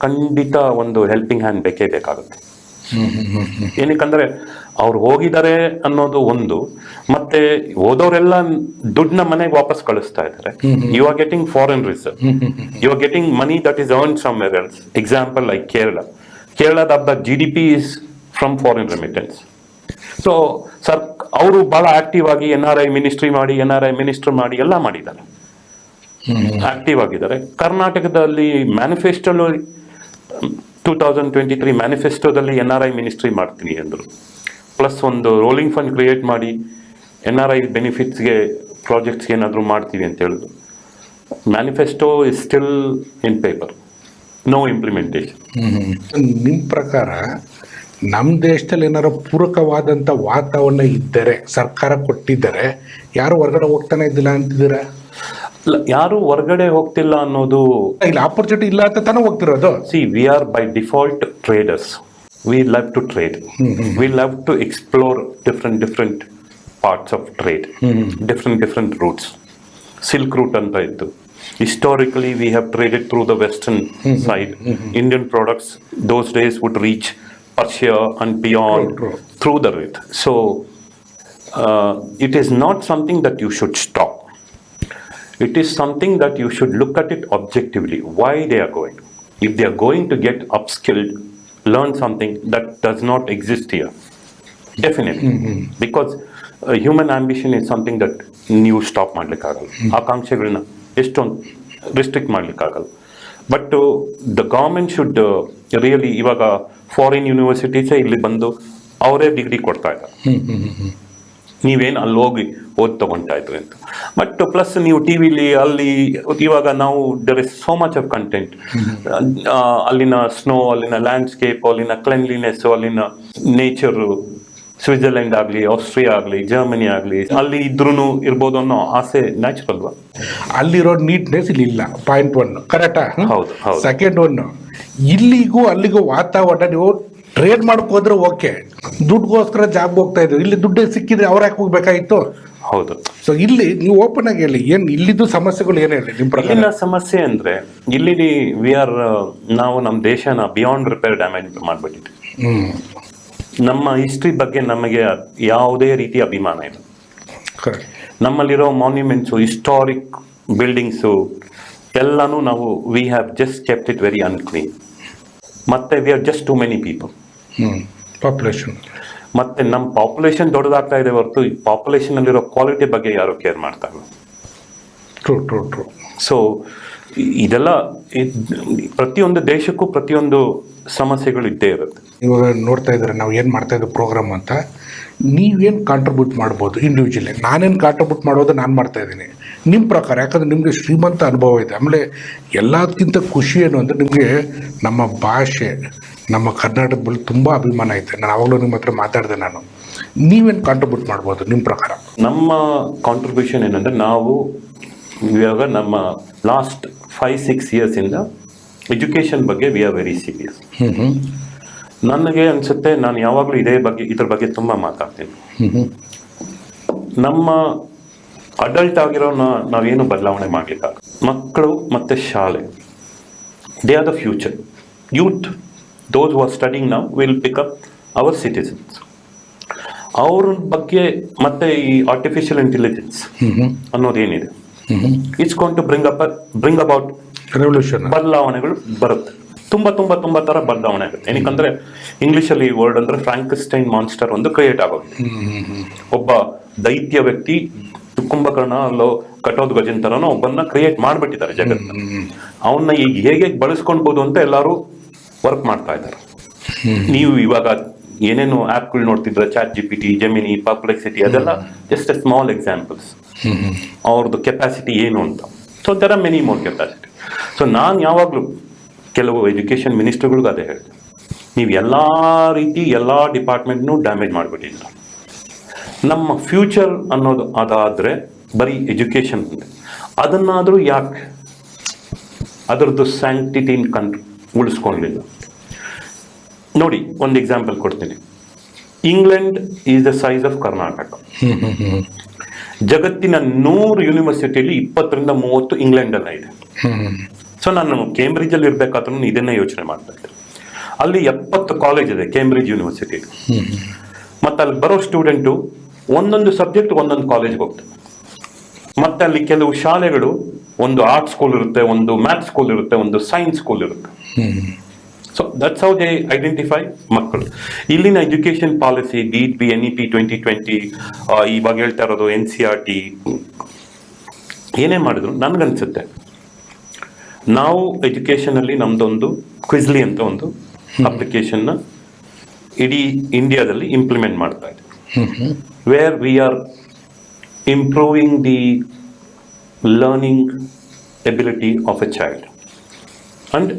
ಖಂಡಿತ ಒಂದು ಹೆಲ್ಪಿಂಗ್ ಹ್ಯಾಂಡ್ ಬೇಕೇ ಬೇಕಾಗುತ್ತೆ. ಏನಕ್ಕಂದ್ರೆ ಅವ್ರು ಹೋಗಿದ್ದಾರೆ ಅನ್ನೋದು ಒಂದು, ಮತ್ತೆ ಹೋದವರೆಲ್ಲ ದುಡ್ಡನ್ನ ಮನೆಗೆ ವಾಪಸ್ ಕಳಿಸ್ತಾ ಇದ್ದಾರೆ. You are getting foreign reserve, you are getting money that is earn somewhere else. Example like ಕೇರಳದ the GDP is from foreign remittance. So ಅವರು ಬಹಳ ಆಕ್ಟಿವ್ ಆಗಿ NRI ಮಿನಿಸ್ಟ್ರಿ ಮಾಡಿ, NRI ಮಿನಿಸ್ಟರ್ ಮಾಡಿ ಎಲ್ಲ ಮಾಡಿದ್ದಾರೆ, ಆಕ್ಟಿವ್ ಆಗಿದ್ದಾರೆ. ಕರ್ನಾಟಕದಲ್ಲಿ ಮ್ಯಾನಿಫೆಸ್ಟೋ 2023 ಮ್ಯಾನಿಫೆಸ್ಟೋದಲ್ಲಿ NRI ಮಿನಿಸ್ಟ್ರಿ ಮಾಡ್ತೀನಿ ಅಂದರು. ಪ್ಲಸ್ ಒಂದು ರೋಲಿಂಗ್ ಫಂಡ್ ಕ್ರಿಯೇಟ್ ಮಾಡಿ NRI ಬೆನಿಫಿಟ್ಸ್ಗೆ, ಪ್ರಾಜೆಕ್ಟ್ಸ್ಗೆ ಏನಾದರೂ ಮಾಡ್ತೀವಿ ಅಂತ ಹೇಳಿದ್ರು. Manifesto is still in paper, no implementation. ನಿಮ್ಮ ಪ್ರಕಾರ ನಮ್ಮ ದೇಶದಲ್ಲಿ ಏನಾರು ಪೂರಕವಾದಂಥ ವಾತಾವರಣ ಇದ್ದರೆ, ಸರ್ಕಾರ ಕೊಟ್ಟಿದ್ದರೆ, ಯಾರು ಹೊರಗಡೆ ಹೋಗ್ತಾನೆ ಇದ್ದಿಲ್ಲ ಅಂತಿದ್ದೀರಾ? ಯಾರು ಹೊರಗಡೆ ಹೋಗ್ತಿಲ್ಲ ಅನ್ನೋದು, ಇಲ್ಲ ಆಪರ್ಚುನಿಟಿ ಇಲ್ಲ ಅಂತ ತಾನೇ ಹೋಗ್ತಿರೋದು. See, we are by default traders. We love to trade, we love to explore different parts of trade, different routes. Silk route ಅಂತ ಇತ್ತು. Historically, we have traded through the western side. Indian products those days would reach Persia and beyond through the route. So it is not something that you should stop. It is something that you should look at it objectively, why they are going. If they are going to get upskilled, learn something that does not exist here, definitely. Because human ambition is something that ನೀವು stop ಮಾಡ್ಲಿಕ್ಕಾಗಲ್ಲ. ಆಕಾಂಕ್ಷೆಗಳನ್ನ ಎಷ್ಟೊಂದು restrict ಮಾಡ್ಲಿಕ್ಕಾಗಲ್ಲ. But the government should really, ಇವಾಗ foreign ಯೂನಿವರ್ಸಿಟೀಸೇ ಇಲ್ಲಿ ಬಂದು ಅವರೇ ಡಿಗ್ರಿ ಕೊಡ್ತಾ ಇದ್ದಾರೆ, ನೀವೇನು ಅಲ್ಲಿ ಹೋಗಿ ಓದ್ ತಗೊಳ್ತಾ ಇದ್ರಿ ಅಂತ. ಬಟ್ ಪ್ಲಸ್ ನೀವು ಟಿವಿಲಿ ಅಲ್ಲಿ ಇವಾಗ ನಾವು there is so much of content, ಅಲ್ಲಿನ ಸ್ನೋ, ಅಲ್ಲಿನ ಲ್ಯಾಂಡ್ಸ್ಕೇಪ್, ಅಲ್ಲಿನ ಕ್ಲೆನ್ಲಿನೆಸ್, ಅಲ್ಲಿನ ನೇಚರು, ಸ್ವಿಟ್ಜರ್ಲೆಂಡ್ ಆಗಲಿ, ಆಸ್ಟ್ರಿಯಾ ಆಗಲಿ, ಜರ್ಮನಿ ಆಗಲಿ, ಅಲ್ಲಿ ಇದ್ರೂ ಇರ್ಬೋದು ಅನ್ನೋ ಆಸೆ ನ್ಯಾಚುರಲ್ ಅಲ್ವಾ. ಅಲ್ಲಿರೋ ನೀಟ್ನೆಸ್ ಇಲ್ಲಿ ಇಲ್ಲ, ಪಾಯಿಂಟ್ 1 ಕರೆಕ್ಟಾ. ಹೌದು, ಹೌದು. ಸೆಕೆಂಡ್ 1, ಇಲ್ಲಿಗೂ ಅಲ್ಲಿಗೂ ವಾತಾವರಣ ನೀವು ಟ್ರೇಡ್ ಮಾಡಕ್ ಹೋದ್ರೆ ಓಕೆ, ದುಡ್ಗೋಸ್ಕರ ಜಾಬ್ ಹೋಗ್ತಾ ಇದ್ರು, ಇಲ್ಲಿ ದುಡ್ಡು ಸಿಕ್ಕಿದ್ರೆ ಅವ್ರು ಯಾಕೆ ಹೋಗ್ಬೇಕಾಗಿತ್ತು. ಹೌದು. ಸೊ ಇಲ್ಲಿ ನೀವು ಓಪನ್ ಆಗಿ ಹೇಳಿ, ಏನ್ ಇಲ್ಲಿದ್ದು ಸಮಸ್ಯೆಗಳು ಏನು ಹೇಳಿ ನಿಮ್ಮ ಪ್ರಕಾರ. ಇಲ್ಲಿನ ಸಮಸ್ಯೆ ಅಂದ್ರೆ ಇಲ್ಲಿ ನಾವು ನಮ್ಮ ದೇಶನ ಬಿಯಾಂಡ್ ರಿಪೇರ್ ಡ್ಯಾಮೇಜ್ ಮಾಡ್ಬಿಟ್ಟಿದ್ವಿ. ನಮ್ಮ ಹಿಸ್ಟ್ರಿ ಬಗ್ಗೆ ನಮಗೆ ಯಾವುದೇ ರೀತಿ ಅಭಿಮಾನ ಇಲ್ಲ. ನಮ್ಮಲ್ಲಿರೋ ಮಾನ್ಯುಮೆಂಟ್ಸು, ಹಿಸ್ಟಾರಿಕ್ ಬಿಲ್ಡಿಂಗ್ಸು ಎಲ್ಲಾನು ನಾವು we have just kept it very unclean. ಮತ್ತೆ we are just too many people, population. ಮತ್ತೆ ನಮ್ಮ ಪಾಪ್ಯುಲೇಷನ್ ದೊಡ್ಡದಾಗ್ತಾ ಇದೆ ಹೊರತು ಈ ಪಾಪ್ಯುಲೇಷನ್ ಅಲ್ಲಿರೋ ಕ್ವಾಲಿಟಿ ಬಗ್ಗೆ ಯಾರು ಕೇರ್ ಮಾಡ್ತಾ ಇಲ್ಲ. ಟ್ರೂ. ಸೊ ಇದೆಲ್ಲ ಪ್ರತಿಯೊಂದು ದೇಶಕ್ಕೂ ಪ್ರತಿಯೊಂದು ಸಮಸ್ಯೆಗಳು ಇದ್ದೇ ಇರುತ್ತೆ. ಇವಾಗ ನೋಡ್ತಾ ಇದ್ದಾರೆ ನಾವು ಏನು ಮಾಡ್ತಾ ಇದ್ದೀವಿ ಪ್ರೋಗ್ರಾಮ್ ಅಂತ, ನೀವೇನು ಕಾಂಟ್ರಿಬ್ಯೂಟ್ ಮಾಡ್ಬೋದು ಇಂಡಿವಿಜುವಲಿ. ನಾನೇನು ಕಾಂಟ್ರಿಬ್ಯೂಟ್ ಮಾಡೋದು ನಾನು ಮಾಡ್ತಾ ಇದ್ದೀನಿ ನಿಮ್ಮ ಪ್ರಕಾರ, ಯಾಕಂದರೆ ನಿಮಗೆ ಶ್ರೀಮಂತ ಅನುಭವ ಇದೆ. ಆಮೇಲೆ ಎಲ್ಲದಕ್ಕಿಂತ ಖುಷಿ ಏನು ಅಂದರೆ ನಿಮಗೆ ನಮ್ಮ ಭಾಷೆ, ನಮ್ಮ ಕರ್ನಾಟಕದ ಬಗ್ಗೆ ತುಂಬ ಅಭಿಮಾನ ಐತೆ. ನಾನು ಆವಾಗಲೂ ನಿಮ್ಮ ಹತ್ರ ಮಾತಾಡಿದೆ. ನೀವೇನು ಕಾಂಟ್ರಿಬ್ಯೂಟ್ ಮಾಡ್ಬೋದು ನಿಮ್ಮ ಪ್ರಕಾರ? ನಮ್ಮ ಕಾಂಟ್ರಿಬ್ಯೂಷನ್ ಏನಂದರೆ, ನಾವು ಇವಾಗ ನಮ್ಮ ಲಾಸ್ಟ್ 5-6 ಇಯರ್ಸಿಂದ ಎಜುಕೇಷನ್ ಬಗ್ಗೆ ವಿ ಆರ್ ವೆರಿ ಸೀರಿಯಸ್. ನನಗೆ ಅನಿಸುತ್ತೆ, ನಾನು ಯಾವಾಗಲೂ ಇದ್ರ ಬಗ್ಗೆ ತುಂಬ ಮಾತಾಡ್ತೀನಿ. ನಮ್ಮ ಅಡಲ್ಟ್ ಆಗಿರೋ ನಾವೇನು ಬದಲಾವಣೆ ಮಾಡಲಿಕ್ಕಾಗ, ಮಕ್ಕಳು ಮತ್ತು ಶಾಲೆ, they are the future. Youth, those who are studying now will pick up our citizens. ಅವ್ರ ಬಗ್ಗೆ ಮತ್ತೆ ಈ ಆರ್ಟಿಫಿಷಿಯಲ್ ಇಂಟೆಲಿಜೆನ್ಸ್ ಅನ್ನೋದೇನಿದೆ, it's going to bring about revolution, ಬದಲಾವಣೆಗಳು ಬರುತ್ತೆ. ತುಂಬಾ ತರ ಬದಲಾವಣೆ ಆಗುತ್ತೆ. ಏನಕ್ಕಂದ್ರೆ ಇಂಗ್ಲಿಷಲ್ಲಿ ವರ್ಡ್ ಅಂದ್ರೆ ಫ್ರಾಂಕಿಸ್ಟೈನ್ ಮಾನ್ಸ್ಟರ್ ಒಂದು ಕ್ರಿಯೇಟ್ ಆಗೋದು. ಒಬ್ಬ ದೈತ್ಯ ವ್ಯಕ್ತಿ, ಕುಂಭಕರ್ಣ ಅಲ್ಲೋ ಘಟೋದ್ಗಜನ್ ತರನೋ ಒಬ್ಬನ್ನ ಕ್ರಿಯೇಟ್ ಮಾಡ್ಬಿಟ್ಟಿದ್ದಾರೆ ಜಗತ್ತ. ಅವನ್ನ ಈಗ ಹೇಗೆ ಬಳಸ್ಕೊಳ್ಬಹುದು ಅಂತ ಎಲ್ಲರೂ ವರ್ಕ್ ಮಾಡ್ತಾ ಇದ್ದಾರೆ. ನೀವು ಇವಾಗ ಏನೇನು ಆ್ಯಪ್ಗಳು ನೋಡ್ತಿದ್ರೆ, ಚಾಟ್ GPT, ಜೆಮಿನಿ, ಪರ್ಪ್ಲೆಕ್ಸಿಟಿ, ಅದೆಲ್ಲ ಜಸ್ಟ್ ಎ ಸ್ಮಾಲ್ ಎಕ್ಸಾಂಪಲ್ಸ್ ಅವ್ರದ್ದು ಕೆಪಾಸಿಟಿ ಏನು ಅಂತ. So there are many more capacity. So ನಾನು ಯಾವಾಗಲೂ ಕೆಲವು ಎಜುಕೇಷನ್ ಮಿನಿಸ್ಟರ್ಗಳಿಗೂ ಅದೇ ಹೇಳಿದೆ, ನೀವು ಎಲ್ಲ ರೀತಿ ಎಲ್ಲ ಡಿಪಾರ್ಟ್ಮೆಂಟ್ನೂ ಡ್ಯಾಮೇಜ್ ಮಾಡಿಬಿಟ್ಟಿದ್ರು. ನಮ್ಮ ಫ್ಯೂಚರ್ ಅನ್ನೋದು ಅದಾದರೆ ಬರೀ ಎಜುಕೇಷನ್ ಇದೆ, ಅದನ್ನಾದರೂ ಯಾಕೆ ಅದರದ್ದು ಸ್ಯಾಂಕ್ಟಿಟಿನ್ ಉಳಿಸ್ಕೊಳ್ಳಲಿಲ್ಲ? ನೋಡಿ, ಒಂದು ಎಕ್ಸಾಂಪಲ್ ಕೊಡ್ತೀನಿ. England is the size of Karnataka. ಜಗತ್ತಿನ 100 ಯೂನಿವರ್ಸಿಟಿಯಲ್ಲಿ 20-30 ಇಂಗ್ಲೆಂಡಲ್ಲ ಇದೆ. ಸೊ ನಾನು ಕೇಂಬ್ರಿಡ್ಜಲ್ಲಿ ಇರಬೇಕಾದ್ರೂ ಇದನ್ನೇ ಯೋಚನೆ ಮಾಡ್ತಾ ಇದ್ದೆ. ಅಲ್ಲಿ 70 ಕಾಲೇಜ್ ಇದೆ ಕೇಂಬ್ರಿಡ್ಜ್ ಯೂನಿವರ್ಸಿಟಿ. ಮತ್ತೆ ಅಲ್ಲಿ ಬರೋ ಸ್ಟೂಡೆಂಟು ಒಂದೊಂದು ಸಬ್ಜೆಕ್ಟ್ ಒಂದೊಂದು ಕಾಲೇಜ್ಗೆ ಹೋಗ್ತಾರೆ. ಮತ್ತೆ ಅಲ್ಲಿ ಕೆಲವು ಶಾಲೆಗಳು, ಒಂದು ಆರ್ಟ್ ಸ್ಕೂಲ್ ಇರುತ್ತೆ, ಒಂದು ಮ್ಯಾಥ್ಸ್ ಸ್ಕೂಲ್ ಇರುತ್ತೆ, ಒಂದು ಸೈನ್ಸ್ ಸ್ಕೂಲ್ ಇರುತ್ತೆ. So that's how they identify ಮಕ್ಕಳು. ಇಲ್ಲಿನ ಎಜುಕೇಶನ್ ಪಾಲಿಸಿ, DEP, NEP 2020, ಇವಾಗ ಹೇಳ್ತಾ ಇರೋದು NCERT, ಏನೇ ಮಾಡಿದ್ರು ನನಗನ್ಸುತ್ತೆ ನಾವು ಎಜುಕೇಷನಲ್ಲಿ ನಮ್ದೊಂದು ಕ್ವಿಜ್ಲಿ ಅಂತ ಒಂದು ಅಪ್ಲಿಕೇಶನ್ನ ಇಡೀ ಇಂಡಿಯಾದಲ್ಲಿ ಇಂಪ್ಲಿಮೆಂಟ್ ಮಾಡ್ತಾ ಇದ್ದೀವಿ. Where we are improving the learning ability of A child and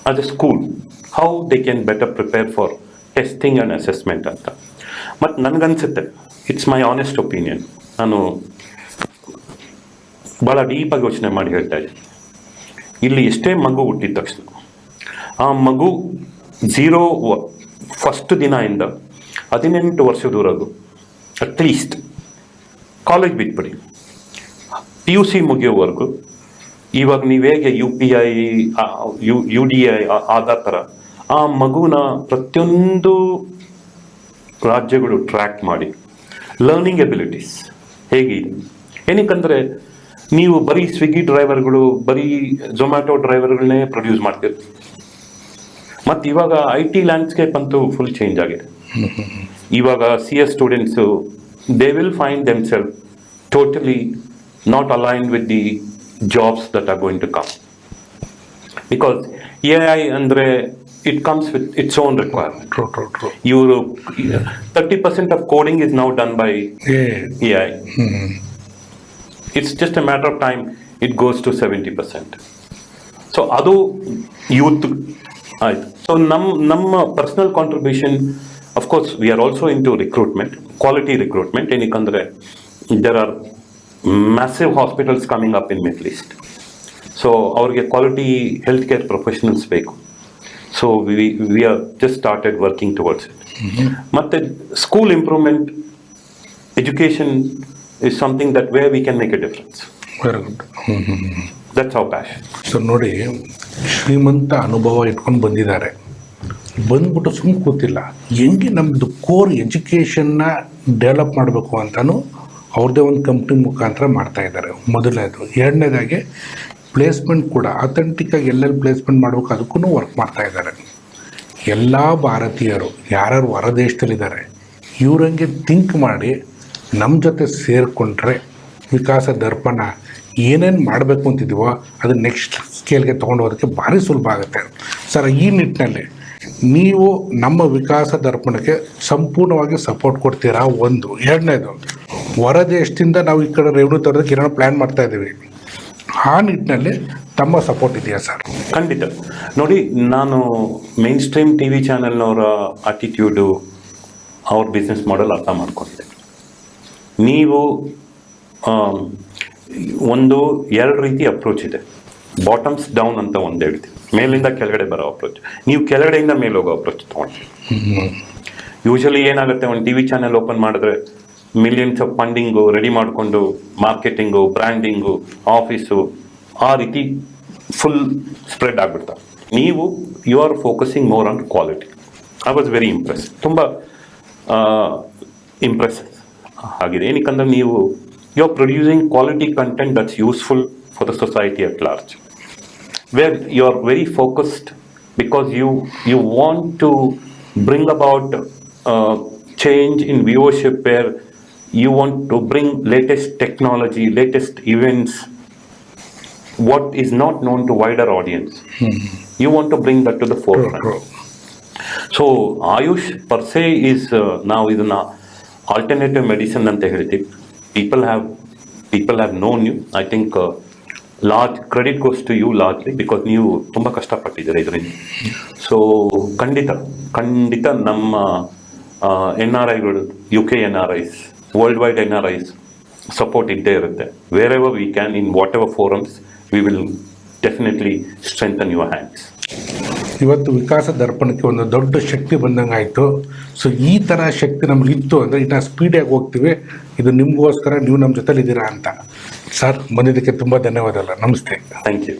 as a school, how they can better prepare for testing and assessment ಅಂತ. ಮತ್ತು ನನಗನ್ಸುತ್ತೆ, ಇಟ್ಸ್ ಮೈ ಆನೆಸ್ಟ್ ಒಪಿನಿಯನ್, ನಾನು ಭಾಳ ಡೀಪಾಗಿ ಯೋಚನೆ ಮಾಡಿ ಹೇಳ್ತಾ ಇದ್ದೀನಿ. ಇಲ್ಲಿ ಎಷ್ಟೇ ಮಗು ಹುಟ್ಟಿದ ತಕ್ಷಣ ಆ ಮಗು 0 ಫಸ್ಟ್ ದಿನದಿಂದ 18 ವರ್ಷದವರೆಗೂ ಅಟ್ಲೀಸ್ಟ್ ಕಾಲೇಜ್ ಬಿಟ್ಬಿಡಿ, PUC ಮುಗಿಯೋವರೆಗೂ, ಇವಾಗ ನೀವು ಹೇಗೆ UPI, UDI ಆದ ಥರ ಆ ಮಗುನ ಪ್ರತಿಯೊಂದು ರಾಜ್ಯಗಳು ಟ್ರ್ಯಾಕ್ ಮಾಡಿ ಲರ್ನಿಂಗ್ ಎಬಿಲಿಟೀಸ್ ಹೇಗಿದೆ. ಏನಕ್ಕಂದರೆ ನೀವು ಬರೀ ಸ್ವಿಗ್ಗಿ ಡ್ರೈವರ್ಗಳು, ಬರೀ ಝೊಮ್ಯಾಟೊ ಡ್ರೈವರ್ಗಳನ್ನೇ ಪ್ರೊಡ್ಯೂಸ್ ಮಾಡ್ತೀರಿ. ಮತ್ತು ಇವಾಗ IT ಲ್ಯಾಂಡ್ಸ್ಕೇಪ್ ಅಂತೂ ಫುಲ್ ಚೇಂಜ್ ಆಗಿದೆ. ಇವಾಗ CS students, they will find themself totally not aligned with the jobs that are going to come, because AI andre it comes with its own requirement. True. 30% of coding is now done by AI. It's just a matter of time, it goes to 70%. So ಅದು youth ಆಯ್ತು. So ನಮ್ಮ personal contribution, of course we are also into recruitment, quality recruitment. ಏನಕ್ಕಂದರೆ there are massive hospitals coming up in Middle East. So ಅವ್ರಿಗೆ quality health care professionals ಬೇಕು. So we are just started working towards it. ಮತ್ತು school improvement, education is something that where we can make a difference. Very good. That's our passion. So ನೋಡಿ, ಶ್ರೀಮಂತ ಅನುಭವ ಇಟ್ಕೊಂಡು ಬಂದಿದ್ದಾರೆ, ಬಂದ್ಬಿಟ್ಟು ಸುಮ್ಮನೆ ಕೂತಿಲ್ಲ, ಹೆಂಗೆ ನಮ್ಮದು ಕೋರ್ ಎಜುಕೇಷನ್ನ ಡೆವಲಪ್ ಮಾಡಬೇಕು ಅಂತಲೂ ಅವ್ರದ್ದೇ ಒಂದು ಕಂಪ್ನಿ ಮುಖಾಂತರ ಮಾಡ್ತಾ ಇದ್ದಾರೆ. ಮೊದಲನೇದು. ಎರಡನೇದಾಗಿ ಪ್ಲೇಸ್ಮೆಂಟ್ ಕೂಡ ಅಥೆಂಟಿಕ್ಕಾಗಿ ಎಲ್ಲೆಲ್ಲಿ ಪ್ಲೇಸ್ಮೆಂಟ್ ಮಾಡಬೇಕು ಅದಕ್ಕೂ ವರ್ಕ್ ಮಾಡ್ತಾ ಇದ್ದಾರೆ. ಎಲ್ಲ ಭಾರತೀಯರು ಯಾರ್ಯಾರು ಹೊರ ದೇಶದಲ್ಲಿದ್ದಾರೆ ಇವ್ರಂಗೆ ಥಿಂಕ್ ಮಾಡಿ ನಮ್ಮ ಜೊತೆ ಸೇರಿಕೊಂಡ್ರೆ ವಿಕಾಸ ದರ್ಪಣ ಏನೇನು ಮಾಡಬೇಕು ಅಂತಿದ್ದೀವೋ ಅದು ನೆಕ್ಸ್ಟ್ ಸ್ಕೇಲ್ಗೆ ತೊಗೊಂಡು ಹೋಗೋದಕ್ಕೆ ಭಾರಿ ಸುಲಭ ಆಗುತ್ತೆ. ಸರ್, ಈ ನಿಟ್ಟಿನಲ್ಲಿ ನೀವು ನಮ್ಮ ವಿಕಾಸ ದರ್ಪಣಕ್ಕೆ ಸಂಪೂರ್ಣವಾಗಿ ಸಪೋರ್ಟ್ ಕೊಡ್ತೀರಾ? ಒಂದು. ಎರಡನೇದು, ಹೊರ ದೇಶದಿಂದ ನಾವು ಈ ಕಡೆ ರೆವೆನ್ಯೂ ತರೋದಕ್ಕೆ ಏನೋ ಪ್ಲ್ಯಾನ್ ಮಾಡ್ತಾ ಇದ್ದೀವಿ, ಆ ನಿಟ್ಟಿನಲ್ಲಿ ತಮ್ಮ ಸಪೋರ್ಟ್ ಇದೆಯಾ ಸರ್? ಖಂಡಿತ. ನೋಡಿ, ನಾನು ಮೇನ್ ಸ್ಟ್ರೀಮ್ ಟಿ ವಿ ಚಾನೆಲ್ನವರ ಆಟಿಟ್ಯೂಡು, ಅವ್ರ ಬಿಸ್ನೆಸ್ ಮಾಡೆಲ್ ಅರ್ಥ ಮಾಡ್ಕೊಂಡಿದ್ದೆ. ನೀವು ಒಂದು ಎರಡು ರೀತಿ ಅಪ್ರೋಚ್ ಇದೆ. ಬಾಟಮ್ಸ್ ಡೌನ್ ಅಂತ ಒಂದು ಹೇಳ್ತೀವಿ, ಮೇಲಿಂದ ಕೆಳಗಡೆ ಬರೋ ಅಪ್ರೋಚ್. ನೀವು ಕೆಳಗಡೆಯಿಂದ ಮೇಲೆ ಹೋಗೋ ಅಪ್ರೋಚ್ ತೊಗೊಂಡ್ರಿ. ಯೂಶಲಿ ಏನಾಗುತ್ತೆ, ಒಂದು ಟಿ ವಿ ಚಾನೆಲ್ ಓಪನ್ ಮಾಡಿದ್ರೆ ಮಿಲಿಯನ್ಸ್ ಆಫ್ ಫಂಡಿಂಗು ರೆಡಿ ಮಾಡಿಕೊಂಡು ಮಾರ್ಕೆಟಿಂಗು, ಬ್ರ್ಯಾಂಡಿಂಗು, ಆಫೀಸು, ಆ ರೀತಿ ಫುಲ್ ಸ್ಪ್ರೆಡ್ ಆಗಿಬಿಡ್ತಾರೆ. ನೀವು you are focusing more on quality. I was very impress, ತುಂಬ ಇಂಪ್ರೆಸ್ ಆಗಿದೆ. ಏನಕ್ಕಂದ್ರೆ ನೀವು you are producing quality content that's useful for the society at large, where you are very focused because you want to bring about change in viewership, where you want to bring latest technology, latest events, what is not known to wider audience. You want to bring that to the forefront. So Ayush per se is now ಇದನ್ನ alternative medicine ಅಂತ ಹೇಳ್ತೀವಿ. people have known you. I think large credit goes to you largely, because ನೀವು ತುಂಬ ಕಷ್ಟಪಟ್ಟಿದ್ದೀರ ಇದರಿಂದ. ಸೊ ಖಂಡಿತ ನಮ್ಮ NRIಗಳು, UK NRIs, world wide NRIs support ಇದ್ದೇ ಇರುತ್ತೆ. Wherever we can, in whatever forums, we will definitely strengthen your hands. ಇವತ್ತು ವಿಕಾಸ ದರ್ಪಣಕ್ಕೆ ಒಂದು ದೊಡ್ಡ ಶಕ್ತಿ ಬಂದಂಗೆ ಆಯಿತು. ಸೊ ಈ ಥರ ಶಕ್ತಿ ನಮ್ಗೆ ಇತ್ತು ಅಂದರೆ ಇನ್ನು ಸ್ಪೀಡಾಗಿ ಹೋಗ್ತೀವಿ. ಇದು ನಿಮಗೋಸ್ಕರ, ನೀವು ನಮ್ಮ ಜೊತೆಲಿದ್ದೀರಾ ಅಂತ. ಸರ್, ಬಂದಿದ್ದಕ್ಕೆ ತುಂಬ ಧನ್ಯವಾದಗಳು. ನಮಸ್ತೆ. Thank you.